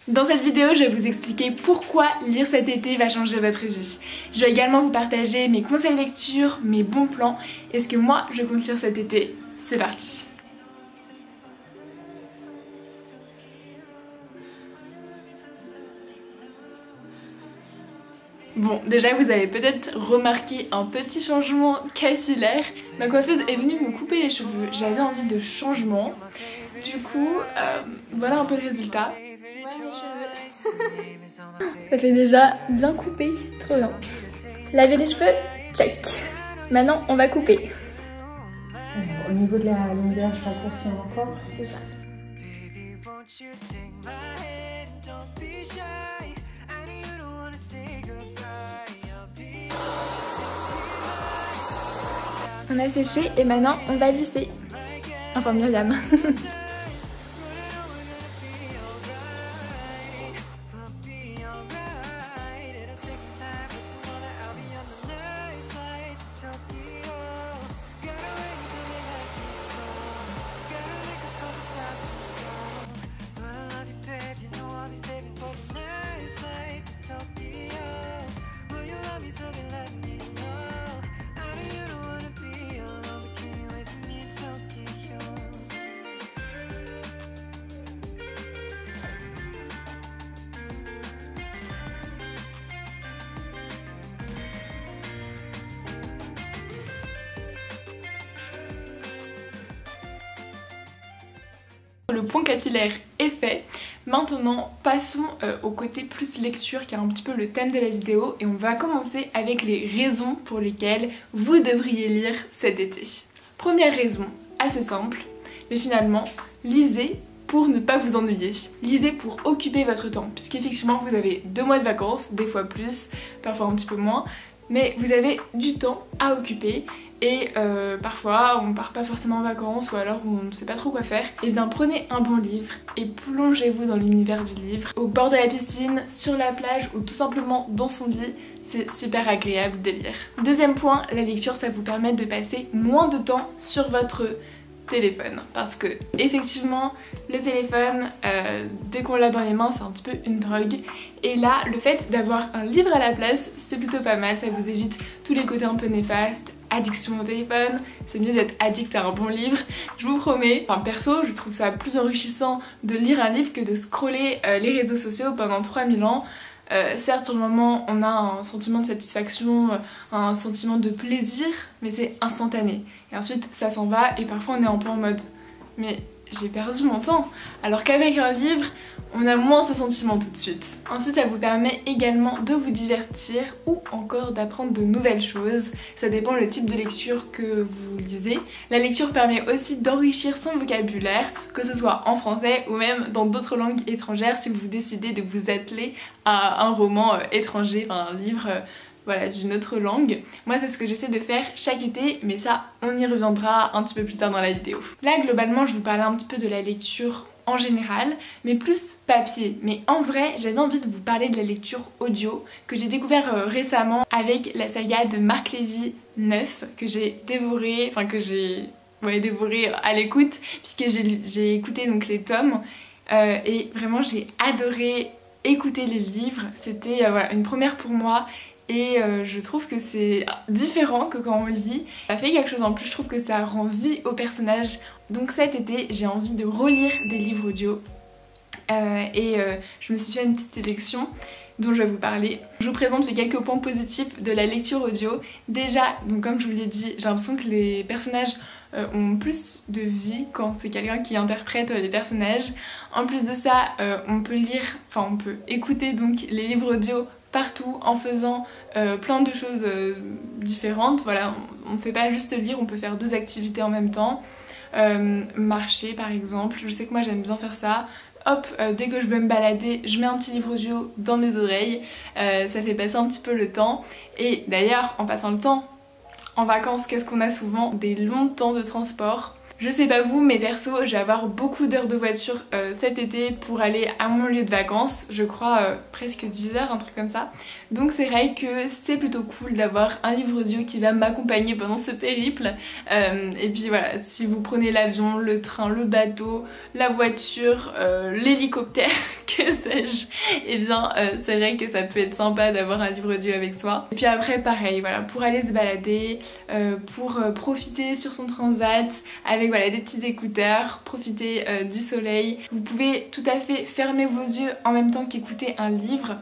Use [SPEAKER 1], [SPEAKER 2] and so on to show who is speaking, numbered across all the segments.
[SPEAKER 1] Dans cette vidéo, je vais vous expliquer pourquoi lire cet été va changer votre vie. Je vais également vous partager mes conseils de lecture, mes bons plans et ce que moi je compte lire cet été. C'est parti! Bon, déjà vous avez peut-être remarqué un petit changement capillaire. Ma coiffeuse est venue me couper les cheveux, j'avais envie de changement. Du coup, voilà un peu le résultat. Voilà mes cheveux. Ça fait déjà bien coupé, trop bien. Laver les cheveux, check. Maintenant on va couper.
[SPEAKER 2] Au niveau de la longueur, je raccourcis encore.
[SPEAKER 1] C'est ça. On a séché et maintenant on va lisser. Enfin Myriam. Le point capillaire est fait. Maintenant passons au côté plus lecture qui est un petit peu le thème de la vidéo et on va commencer avec les raisons pour lesquelles vous devriez lire cet été. Première raison, assez simple, mais finalement lisez pour ne pas vous ennuyer. Lisez pour occuper votre temps puisqu'effectivement vous avez 2 mois de vacances, des fois plus, parfois un petit peu moins, mais vous avez du temps à occuper. Et parfois on part pas forcément en vacances ou alors on ne sait pas trop quoi faire. Et bien prenez un bon livre et plongez-vous dans l'univers du livre. Au bord de la piscine, sur la plage ou tout simplement dans son lit, c'est super agréable de lire. Deuxième point, la lecture ça vous permet de passer moins de temps sur votre téléphone. Parce que effectivement le téléphone, dès qu'on l'a dans les mains c'est un petit peu une drogue. Et là le fait d'avoir un livre à la place c'est plutôt pas mal, ça vous évite tous les côtés un peu néfastes. Addiction au téléphone, c'est mieux d'être addict à un bon livre, je vous promets. Enfin perso, je trouve ça plus enrichissant de lire un livre que de scroller les réseaux sociaux pendant 3000 ans. Certes sur le moment on a un sentiment de satisfaction, un sentiment de plaisir, mais c'est instantané. Et ensuite ça s'en va et parfois on est un peu en mode mais j'ai perdu mon temps. Alors qu'avec un livre, on a moins ce sentiment tout de suite. Ensuite ça vous permet également de vous divertir ou encore d'apprendre de nouvelles choses. Ça dépend le type de lecture que vous lisez. La lecture permet aussi d'enrichir son vocabulaire, que ce soit en français ou même dans d'autres langues étrangères si vous décidez de vous atteler à un roman étranger, enfin un livre voilà, d'une autre langue. Moi c'est ce que j'essaie de faire chaque été, mais ça on y reviendra un petit peu plus tard dans la vidéo. Là globalement je vous parlais un petit peu de la lecture en général, mais plus papier. Mais en vrai, j'avais envie de vous parler de la lecture audio que j'ai découvert récemment avec la saga de Marc Lévy 9 que j'ai dévoré, enfin que j'ai dévoré à l'écoute puisque j'ai écouté donc les tomes et vraiment j'ai adoré écouter les livres. C'était voilà, une première pour moi. Et je trouve que c'est différent que quand on lit. Ça fait quelque chose en plus, je trouve que ça rend vie au personnage. Donc cet été, j'ai envie de relire des livres audio. Je me suis fait une petite sélection dont je vais vous parler. Je vous présente les quelques points positifs de la lecture audio. Déjà, donc comme je vous l'ai dit, j'ai l'impression que les personnages ont plus de vie quand c'est quelqu'un qui interprète les personnages. En plus de ça, on peut écouter donc les livres audio partout en faisant plein de choses différentes. Voilà, on ne fait pas juste lire, on peut faire 2 activités en même temps. Marcher par exemple, je sais que moi j'aime bien faire ça. Hop, dès que je veux me balader, je mets un petit livre audio dans mes oreilles, ça fait passer un petit peu le temps. Et d'ailleurs, en passant le temps, en vacances, qu'est-ce qu'on a souvent? Des longs temps de transport. Je sais pas vous, mais perso, je vais avoir beaucoup d'heures de voiture cet été pour aller à mon lieu de vacances. Je crois presque 10 heures, un truc comme ça. Donc c'est vrai que c'est plutôt cool d'avoir un livre audio qui va m'accompagner pendant ce périple. Et puis voilà, si vous prenez l'avion, le train, le bateau, la voiture, l'hélicoptère, que sais-je, et bien c'est vrai que ça peut être sympa d'avoir un livre audio avec soi. Et puis après pareil, voilà, pour aller se balader, pour profiter sur son transat avec voilà, des petits écouteurs, profiter du soleil. Vous pouvez tout à fait fermer vos yeux en même temps qu'écouter un livre.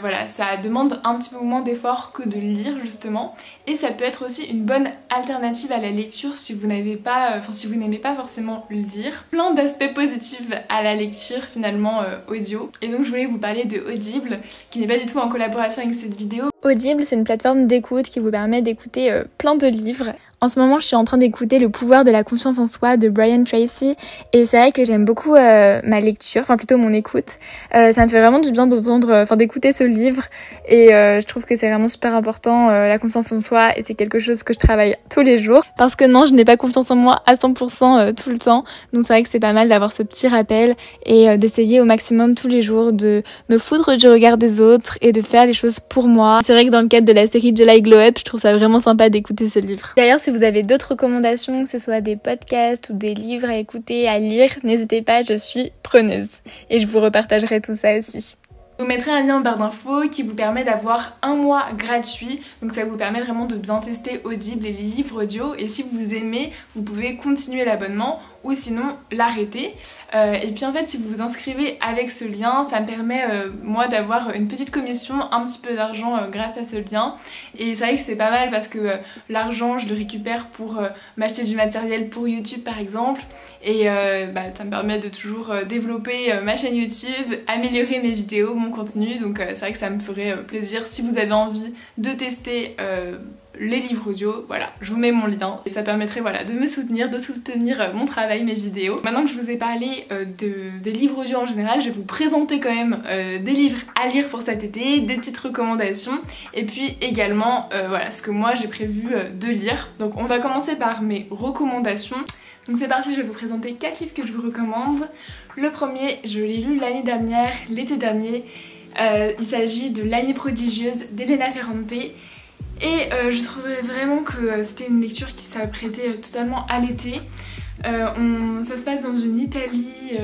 [SPEAKER 1] Voilà, ça demande un petit peu moins d'effort que de lire justement, et ça peut être aussi une bonne alternative à la lecture si vous n'aimez pas forcément lire. Plein d'aspects positifs à la lecture finalement audio, et donc je voulais vous parler de Audible, qui n'est pas du tout en collaboration avec cette vidéo. Audible, c'est une plateforme d'écoute qui vous permet d'écouter plein de livres. En ce moment, je suis en train d'écouter Le pouvoir de la confiance en soi de Brian Tracy, et c'est vrai que j'aime beaucoup ma lecture, enfin plutôt mon écoute. Ça me fait vraiment du bien d'écouter ce livre, et je trouve que c'est vraiment super important, la confiance en soi, et c'est quelque chose que je travaille tous les jours. Parce que non, je n'ai pas confiance en moi à 100% tout le temps, donc c'est vrai que c'est pas mal d'avoir ce petit rappel et d'essayer au maximum tous les jours de me foutre du regard des autres et de faire les choses pour moi. C'est vrai que dans le cadre de la série July Glow Up, je trouve ça vraiment sympa d'écouter ce livre. D'ailleurs, si vous avez d'autres recommandations, que ce soit des podcasts ou des livres à écouter, à lire, n'hésitez pas, je suis preneuse. Et je vous repartagerai tout ça aussi. Je vous mettrai un lien en barre d'infos qui vous permet d'avoir un mois gratuit, donc ça vous permet vraiment de bien tester Audible et les livres audio, et si vous aimez, vous pouvez continuer l'abonnement ou sinon l'arrêter. Et puis en fait, si vous vous inscrivez avec ce lien, ça me permet moi d'avoir une petite commission, un petit peu d'argent grâce à ce lien, et c'est vrai que c'est pas mal parce que l'argent je le récupère pour m'acheter du matériel pour YouTube par exemple, et ça me permet de toujours développer ma chaîne YouTube, améliorer mes vidéos, mon contenu, donc c'est vrai que ça me ferait plaisir si vous avez envie de tester les livres audio, voilà, je vous mets mon lien et ça permettrait voilà, de me soutenir, de soutenir mon travail, mes vidéos. Maintenant que je vous ai parlé des livres audio en général, je vais vous présenter quand même des livres à lire pour cet été, des petites recommandations, et puis également voilà, ce que moi j'ai prévu de lire. Donc on va commencer par mes recommandations. Donc c'est parti, je vais vous présenter 4 livres que je vous recommande. Le premier, je l'ai lu l'année dernière, l'été dernier. Il s'agit de L'année prodigieuse d'Elena Ferrante. Et je trouvais vraiment que c'était une lecture qui s'apprêtait totalement à l'été. Ça se passe dans une Italie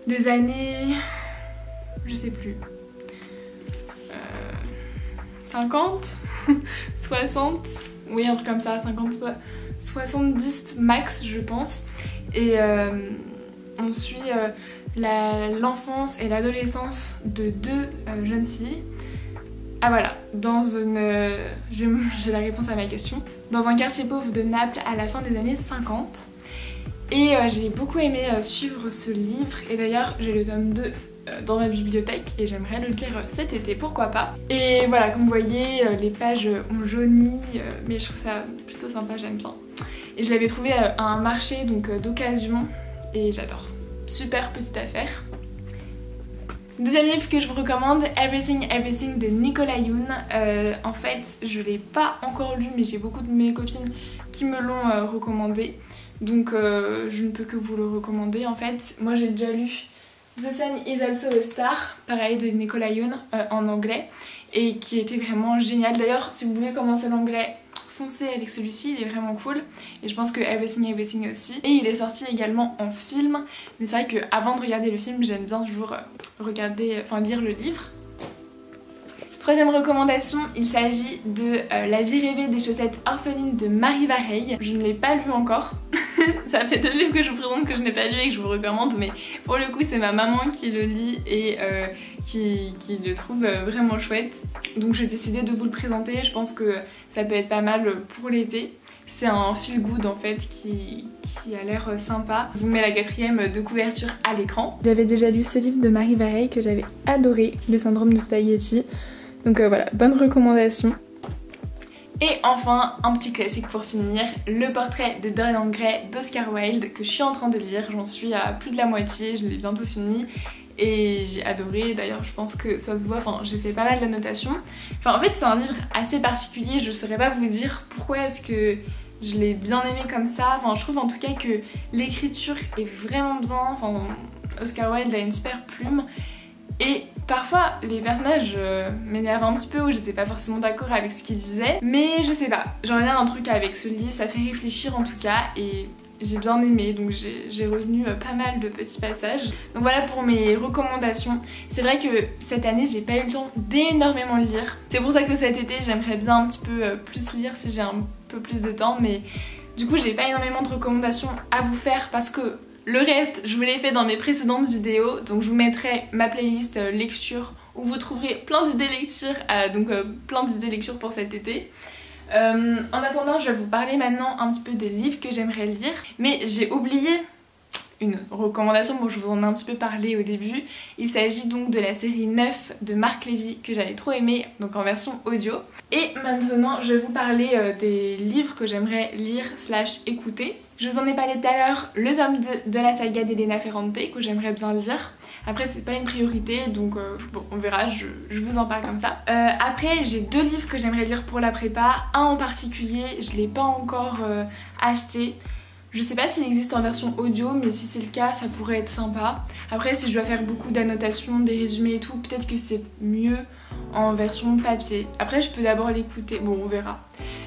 [SPEAKER 1] des années... je sais plus... 50 60, oui un truc comme ça, 50, 70 max je pense. Et on suit l'enfance et l'adolescence de 2 jeunes filles. Ah voilà, dans une... j'ai la réponse à ma question. Dans un quartier pauvre de Naples à la fin des années 50. Et j'ai beaucoup aimé suivre ce livre, et d'ailleurs j'ai le tome 2 dans ma bibliothèque et j'aimerais le lire cet été, pourquoi pas. Et voilà, comme vous voyez, les pages ont jauni, mais je trouve ça plutôt sympa, j'aime bien. Et je l'avais trouvé à un marché donc d'occasion et j'adore. Super petite affaire. Deuxième livre que je vous recommande, Everything Everything de Nicolas Yoon. En fait, je l'ai pas encore lu, mais j'ai beaucoup de mes copines qui me l'ont recommandé. Donc je ne peux que vous le recommander en fait. Moi j'ai déjà lu The Sun is also a Star, pareil de Nicolas Yoon en anglais, et qui était vraiment génial. D'ailleurs, si vous voulez commencer l'anglais, foncez avec celui-ci, il est vraiment cool. Et je pense que Everything Everything aussi. Et il est sorti également en film, mais c'est vrai qu'avant de regarder le film, j'aime bien toujours lire le livre. Troisième recommandation, il s'agit de La vie rêvée des chaussettes orphelines de Marie Vareille. Je ne l'ai pas lu encore. Ça fait 2 livres que je vous présente que je n'ai pas lu et que je vous recommande, mais pour le coup c'est ma maman qui le lit et qui le trouve vraiment chouette. Donc j'ai décidé de vous le présenter, je pense que ça peut être pas mal pour l'été. C'est un feel good en fait qui a l'air sympa. Je vous mets la 4e de couverture à l'écran. J'avais déjà lu ce livre de Marie Vareille que j'avais adoré, Le syndrome de Spaghetti. Donc voilà, bonne recommandation. Et enfin, un petit classique pour finir, Le portrait de Dorian Gray d'Oscar Wilde que je suis en train de lire. J'en suis à plus de la moitié, je l'ai bientôt fini. Et j'ai adoré, d'ailleurs je pense que ça se voit, j'ai fait pas mal d'annotations. En fait c'est un livre assez particulier, je saurais pas vous dire pourquoi est-ce que Je l'ai bien aimé comme ça. Enfin, je trouve en tout cas que l'écriture est vraiment bien. Enfin, Oscar Wilde a une super plume. Et parfois, les personnages m'énervent un petit peu ou j'étais pas forcément d'accord avec ce qu'ils disaient. Mais je sais pas, j'en ai un truc avec ce livre, ça fait réfléchir en tout cas. Et j'ai bien aimé, donc j'ai retenu pas mal de petits passages. Donc voilà pour mes recommandations. C'est vrai que cette année, j'ai pas eu le temps d'énormément lire. C'est pour ça que cet été, j'aimerais bien un petit peu plus lire si j'ai un peu plus de temps. Mais du coup, j'ai pas énormément de recommandations à vous faire parce que le reste, je vous l'ai fait dans mes précédentes vidéos. Donc je vous mettrai ma playlist lecture où vous trouverez plein d'idées lecture, plein d'idées lecture pour cet été. En attendant, je vais vous parler maintenant un petit peu des livres que j'aimerais lire. Mais j'ai oublié une recommandation, bon je vous en ai un petit peu parlé au début. Il s'agit donc de la série 9 de Marc Lévy que j'avais trop aimé, donc en version audio. Et maintenant je vais vous parler des livres que j'aimerais lire / écouter. Je vous en ai parlé tout à l'heure, le tome 2 de la saga d'Elena Ferrante que j'aimerais bien lire. Après c'est pas une priorité donc bon on verra, je vous en parle comme ça. Après j'ai 2 livres que j'aimerais lire pour la prépa. Un en particulier, je l'ai pas encore acheté. Je sais pas s'il existe en version audio, mais si c'est le cas, ça pourrait être sympa. Après, si je dois faire beaucoup d'annotations, des résumés et tout, peut-être que c'est mieux en version papier. Après, je peux d'abord l'écouter, bon, on verra.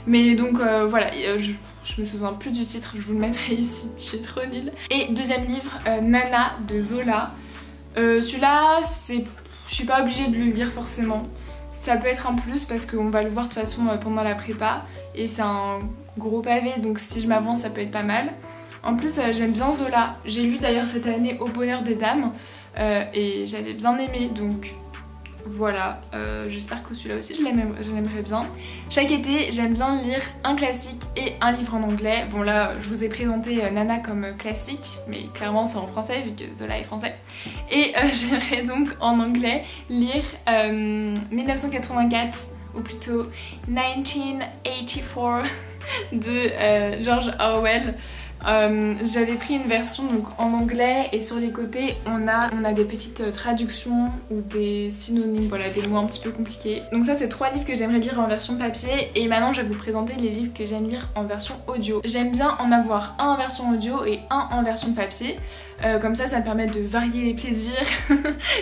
[SPEAKER 1] Mais donc voilà, je me souviens plus du titre, je vous le mettrai ici, je suis trop nulle. Et deuxième livre, Nana de Zola. Celui-là, je suis pas obligée de le lire forcément. Ça peut être un plus parce qu'on va le voir de toute façon pendant la prépa. Et c'est un gros pavé, donc si je m'avance ça peut être pas mal. En plus j'aime bien Zola. J'ai lu d'ailleurs cette année Au bonheur des dames et j'avais bien aimé, donc voilà. J'espère que celui-là aussi je l'aimerais bien. Chaque été j'aime bien lire un classique et un livre en anglais. Bon là je vous ai présenté Nana comme classique, mais clairement c'est en français vu que Zola est français. Et j'aimerais donc en anglais lire 1984 ou plutôt 1984 de George Orwell. J'avais pris une version donc en anglais et sur les côtés on a des petites traductions ou des synonymes, voilà, des mots un petit peu compliqués. Donc ça c'est 3 livres que j'aimerais lire en version papier et maintenant je vais vous présenter les livres que j'aime lire en version audio. J'aime bien en avoir un en version audio et un en version papier. Comme ça me permet de varier les plaisirs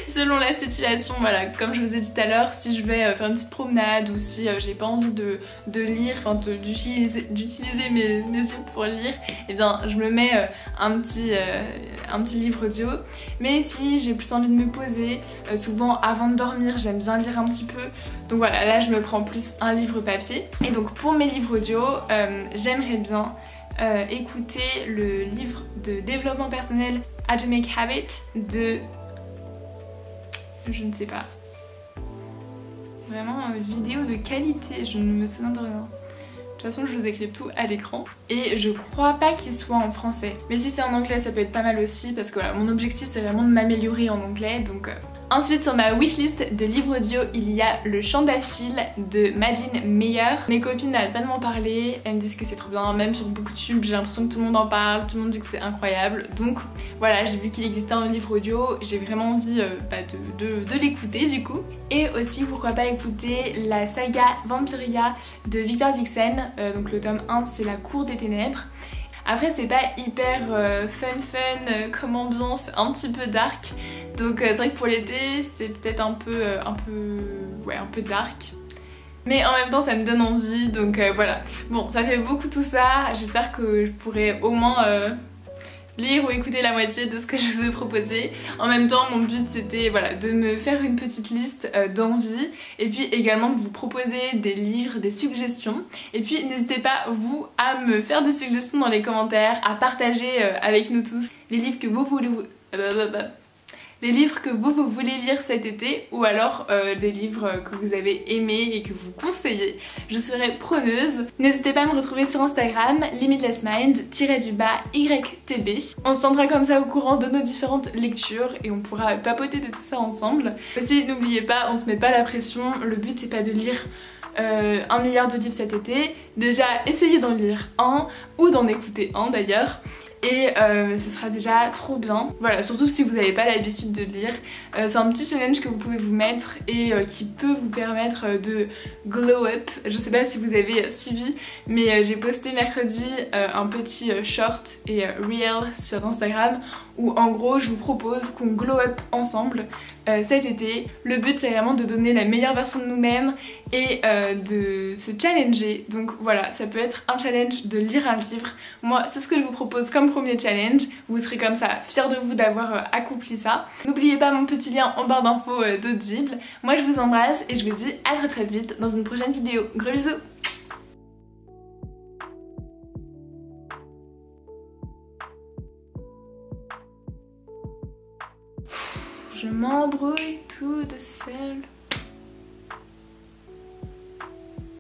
[SPEAKER 1] selon la situation. Voilà, comme je vous ai dit tout à l'heure, si je vais faire une petite promenade ou si j'ai pas envie de lire, enfin d'utiliser mes yeux pour lire, et bien je me mets un petit livre audio. Mais si j'ai plus envie de me poser, souvent avant de dormir j'aime bien lire un petit peu. Donc voilà, là je me prends plus un livre papier. Et donc pour mes livres audio, j'aimerais bien écouter le livre de développement personnel Atomic Habit de... je ne sais pas. Vraiment vidéo de qualité, je ne me souviens de rien. De toute façon je vous écris tout à l'écran. Et je crois pas qu'il soit en français. Mais si c'est en anglais ça peut être pas mal aussi parce que voilà, mon objectif c'est vraiment de m'améliorer en anglais, donc... Ensuite sur ma wishlist de livres audio il y a Le Chant d'Achille de Madeleine Meyer. Mes copines n'arrêtent pas de m'en parler, elles me disent que c'est trop bien, même sur Booktube j'ai l'impression que tout le monde en parle, tout le monde dit que c'est incroyable. Donc voilà, j'ai vu qu'il existait un livre audio, j'ai vraiment envie de l'écouter du coup. Et aussi pourquoi pas écouter la saga Vampiria de Victor Dixon, donc le tome 1 c'est La Cour des Ténèbres. Après c'est pas hyper fun comme ambiance, un petit peu dark. Donc c'est vrai que pour l'été c'est peut-être un peu dark. Mais en même temps ça me donne envie, donc voilà. Bon, ça fait beaucoup tout ça, j'espère que je pourrai au moins lire ou écouter la moitié de ce que je vous ai proposé. En même temps mon but c'était voilà, de me faire une petite liste d'envies et puis également de vous proposer des livres, des suggestions. Et puis n'hésitez pas vous à me faire des suggestions dans les commentaires, à partager avec nous tous les livres que vous voulez lire cet été ou alors des livres que vous avez aimés et que vous conseillez. Je serai preneuse. N'hésitez pas à me retrouver sur Instagram, limitlessmind_YTB. On se tiendra comme ça au courant de nos différentes lectures et on pourra papoter de tout ça ensemble. Aussi n'oubliez pas, on se met pas la pression, le but c'est pas de lire 1 milliard de livres cet été. Déjà essayez d'en lire un ou d'en écouter un d'ailleurs. et ce sera déjà trop bien. Voilà, surtout si vous n'avez pas l'habitude de lire. C'est un petit challenge que vous pouvez vous mettre et qui peut vous permettre de glow up. Je sais pas si vous avez suivi, mais j'ai posté mercredi un petit short et reel sur Instagram où en gros je vous propose qu'on glow up ensemble cet été. Le but c'est vraiment de donner la meilleure version de nous-mêmes et de se challenger. Donc voilà, ça peut être un challenge de lire un livre. Moi c'est ce que je vous propose comme premier challenge. Vous serez comme ça fiers de vous d'avoir accompli ça. N'oubliez pas mon petit lien en barre d'infos d'Audible. Moi je vous embrasse et je vous dis à très vite dans une prochaine vidéo. Gros bisous. Je m'embrouille tout de seul.